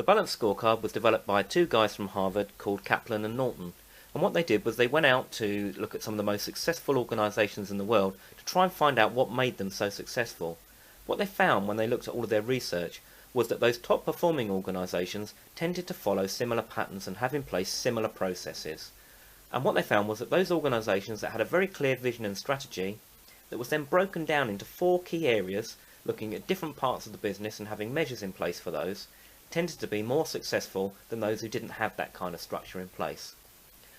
The Balanced Scorecard was developed by two guys from Harvard called Kaplan and Norton. And what they did was they went out to look at some of the most successful organisations in the world to try and find out what made them so successful. What they found when they looked at all of their research was that those top performing organisations tended to follow similar patterns and have in place similar processes. And what they found was that those organisations that had a very clear vision and strategy that was then broken down into 4 key areas, looking at different parts of the business and having measures in place for those, tended to be more successful than those who didn't have that kind of structure in place.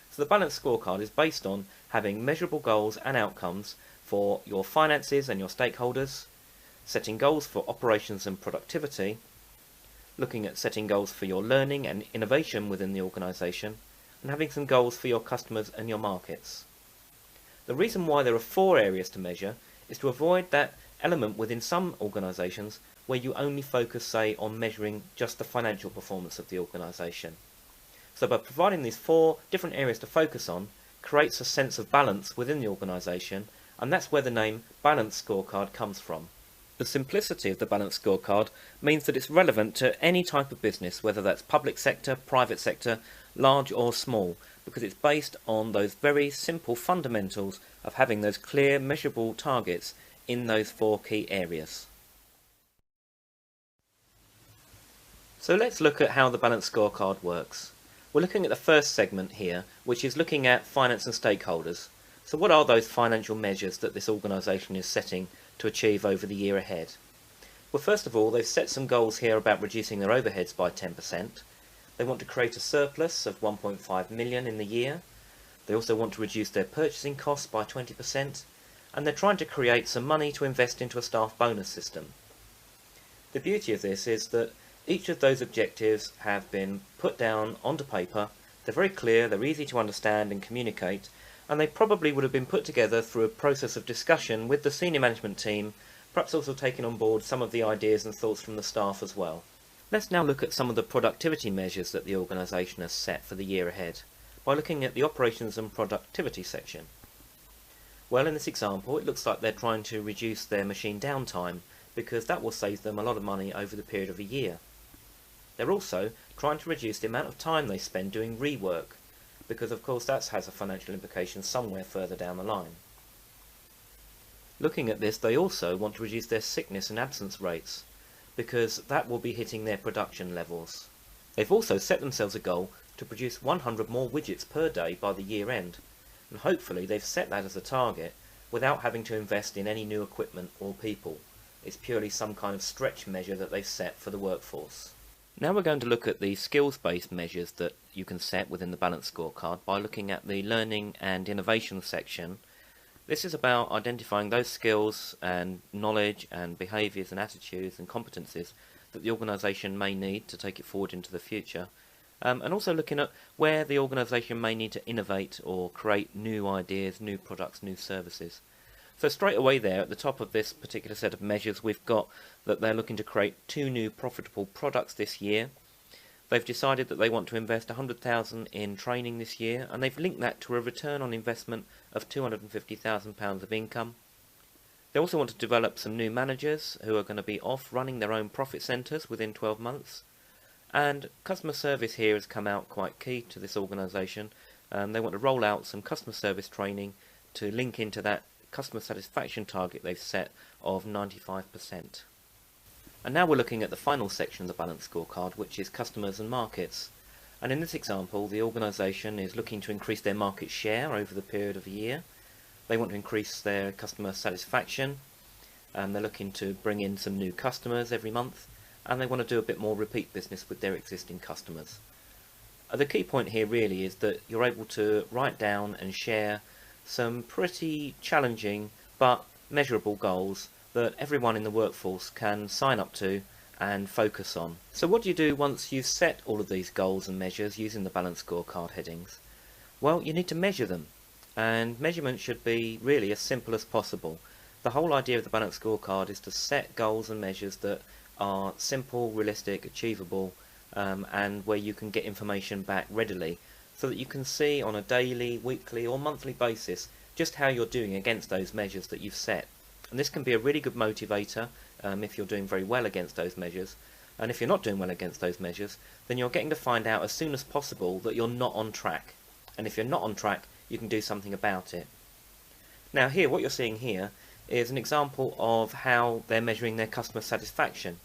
So the Balanced Scorecard is based on having measurable goals and outcomes for your finances and your stakeholders, setting goals for operations and productivity, looking at setting goals for your learning and innovation within the organisation, and having some goals for your customers and your markets. The reason why there are 4 areas to measure is to avoid that element within some organisations where you only focus, say, on measuring just the financial performance of the organisation. So by providing these 4 different areas to focus on, creates a sense of balance within the organisation, and that's where the name Balanced Scorecard comes from. The simplicity of the Balanced Scorecard means that it's relevant to any type of business, whether that's public sector, private sector, large or small, because it's based on those very simple fundamentals of having those clear, measurable targets in those 4 key areas. So let's look at how the Balanced Scorecard works. We're looking at the first segment here, which is looking at finance and stakeholders. So what are those financial measures that this organisation is setting to achieve over the year ahead? Well, first of all, they've set some goals here about reducing their overheads by 10%. They want to create a surplus of 1.5 million in the year. They also want to reduce their purchasing costs by 20%, and they're trying to create some money to invest into a staff bonus system. The beauty of this is that each of those objectives have been put down onto paper. They're very clear, they're easy to understand and communicate, and they probably would have been put together through a process of discussion with the senior management team, perhaps also taking on board some of the ideas and thoughts from the staff as well. Let's now look at some of the productivity measures that the organisation has set for the year ahead by looking at the operations and productivity section. Well, in this example, it looks like they're trying to reduce their machine downtime because that will save them a lot of money over the period of a year. They're also trying to reduce the amount of time they spend doing rework, because of course that has a financial implication somewhere further down the line. Looking at this, they also want to reduce their sickness and absence rates, because that will be hitting their production levels. They've also set themselves a goal to produce 100 more widgets per day by the year end, and hopefully they've set that as a target without having to invest in any new equipment or people. It's purely some kind of stretch measure that they've set for the workforce. Now we're going to look at the skills-based measures that you can set within the Balanced Scorecard by looking at the learning and innovation section. This is about identifying those skills and knowledge and behaviours and attitudes and competencies that the organisation may need to take it forward into the future, and also looking at where the organisation may need to innovate or create new ideas, new products, new services. So straight away there at the top of this particular set of measures we've got that they're looking to create 2 new profitable products this year. They've decided that they want to invest 100,000 in training this year, and they've linked that to a return on investment of £250,000 of income. They also want to develop some new managers who are going to be off running their own profit centres within 12 months. And customer service here has come out quite key to this organisation. They want to roll out some customer service training to link into that customer satisfaction target they've set of 95%. And now we're looking at the final section of the Balanced Scorecard, which is customers and markets. And in this example, the organisation is looking to increase their market share over the period of a year. They want to increase their customer satisfaction, and they're looking to bring in some new customers every month, and they want to do a bit more repeat business with their existing customers. The key point here really is that you're able to write down and share some pretty challenging but measurable goals that everyone in the workforce can sign up to and focus on. So what do you do once you've set all of these goals and measures using the Balanced Scorecard headings? Well, you need to measure them, and measurement should be really as simple as possible. The whole idea of the Balanced Scorecard is to set goals and measures that are simple, realistic, achievable, and where you can get information back readily, so that you can see on a daily, weekly or monthly basis just how you're doing against those measures that you've set. And this can be a really good motivator if you're doing very well against those measures, And if you're not doing well against those measures, then you're getting to find out as soon as possible that you're not on track. And if you're not on track, you can do something about it. Now here, what you're seeing here is an example of how they're measuring their customer satisfaction.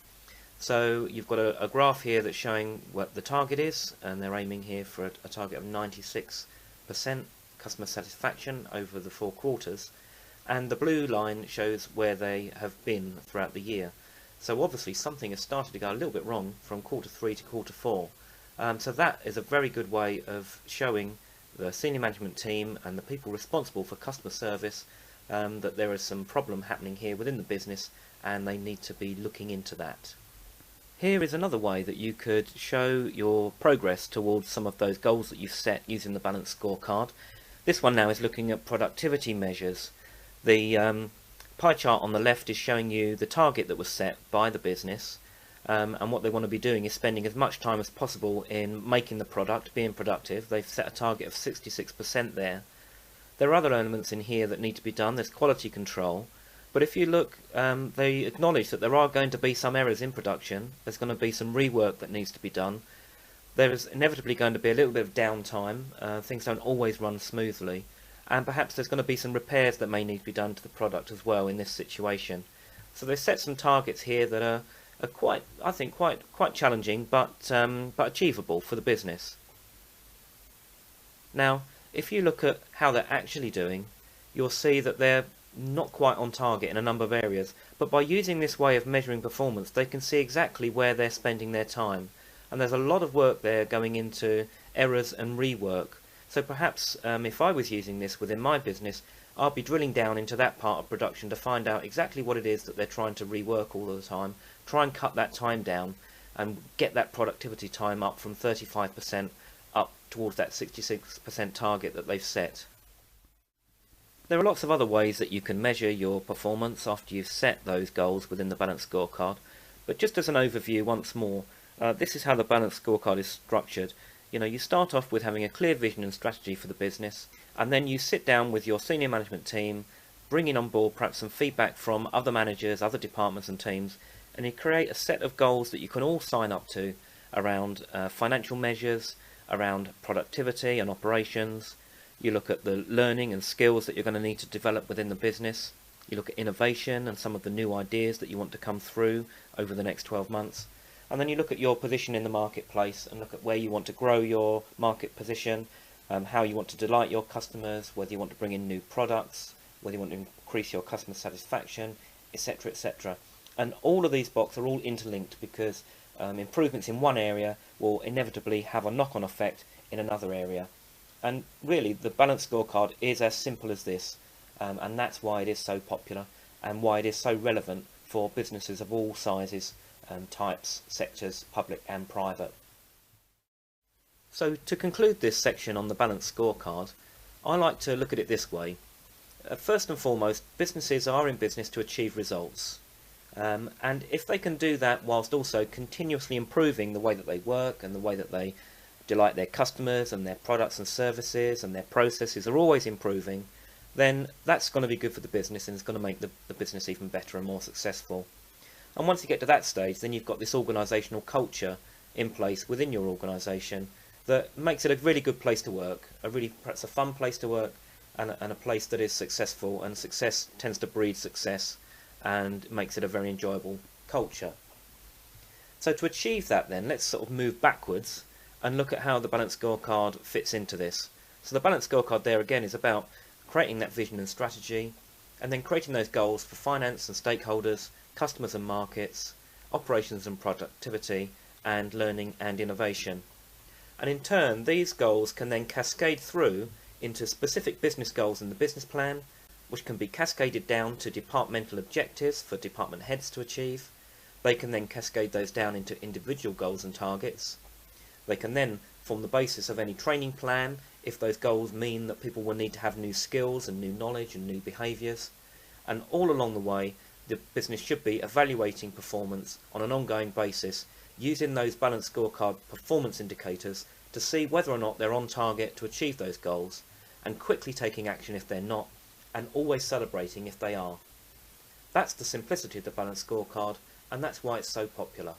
So you've got a graph here that's showing what the target is, and they're aiming here for a target of 96% customer satisfaction over the 4 quarters, and the blue line shows where they have been throughout the year. So obviously something has started to go a little bit wrong from quarter 3 to quarter 4. So that is a very good way of showing the senior management team and the people responsible for customer service that there is some problem happening here within the business, and they need to be looking into that. Here is another way that you could show your progress towards some of those goals that you've set using the Balanced Scorecard. This one now is looking at productivity measures. The pie chart on the left is showing you the target that was set by the business, and what they want to be doing is spending as much time as possible in making the product, being productive. They've set a target of 66% there. There are other elements in here that need to be done. There's quality control. But if you look, they acknowledge that there are going to be some errors in production. There's going to be some rework that needs to be done. There is inevitably going to be a little bit of downtime. Things don't always run smoothly. And perhaps there's going to be some repairs that may need to be done to the product as well in this situation. So they set some targets here that are quite, I think, quite challenging, but achievable for the business. Now, if you look at how they're actually doing, you'll see that they're not quite on target in a number of areas, but by using this way of measuring performance, they can see exactly where they're spending their time. And there's a lot of work there going into errors and rework. So perhaps if I was using this within my business, I'll be drilling down into that part of production to find out exactly what it is that they're trying to rework all the time, try and cut that time down and get that productivity time up from 35% up towards that 66% target that they've set. There are lots of other ways that you can measure your performance after you've set those goals within the Balanced Scorecard, but just as an overview once more, this is how the Balanced Scorecard is structured. You start off with having a clear vision and strategy for the business, and then you sit down with your senior management team, bringing on board perhaps some feedback from other managers, other departments and teams, and you create a set of goals that you can all sign up to around financial measures, around productivity and operations. You look at the learning and skills that you're going to need to develop within the business. You look at innovation and some of the new ideas that you want to come through over the next 12 months. And then you look at your position in the marketplace and look at where you want to grow your market position, how you want to delight your customers, whether you want to bring in new products, whether you want to increase your customer satisfaction, etc., etc. And all of these boxes are all interlinked because improvements in one area will inevitably have a knock-on effect in another area. And really, the Balanced Scorecard is as simple as this, and that's why it is so popular and why it is so relevant for businesses of all sizes, types, sectors, public and private. So to conclude this section on the Balanced Scorecard, I like to look at it this way. First and foremost, businesses are in business to achieve results. And if they can do that whilst also continuously improving the way that they work and the way that they delight their customers and their products and services and their processes are always improving, then that's going to be good for the business and it's going to make the business even better and more successful. And once you get to that stage, then you've got this organisational culture in place within your organisation that makes it a really good place to work, perhaps a fun place to work, and a place that is successful, and success tends to breed success and makes it a very enjoyable culture. So to achieve that then, let's sort of move backwards and look at how the Balanced Scorecard fits into this. So the Balanced Scorecard there again is about creating that vision and strategy, and then creating those goals for finance and stakeholders, customers and markets, operations and productivity, and learning and innovation. And in turn, these goals can then cascade through into specific business goals in the business plan, which can be cascaded down to departmental objectives for department heads to achieve. They can then cascade those down into individual goals and targets. They can then form the basis of any training plan if those goals mean that people will need to have new skills and new knowledge and new behaviours. And all along the way, the business should be evaluating performance on an ongoing basis using those Balanced Scorecard performance indicators to see whether or not they're on target to achieve those goals, and quickly taking action if they're not, and always celebrating if they are. That's the simplicity of the Balanced Scorecard, and that's why it's so popular.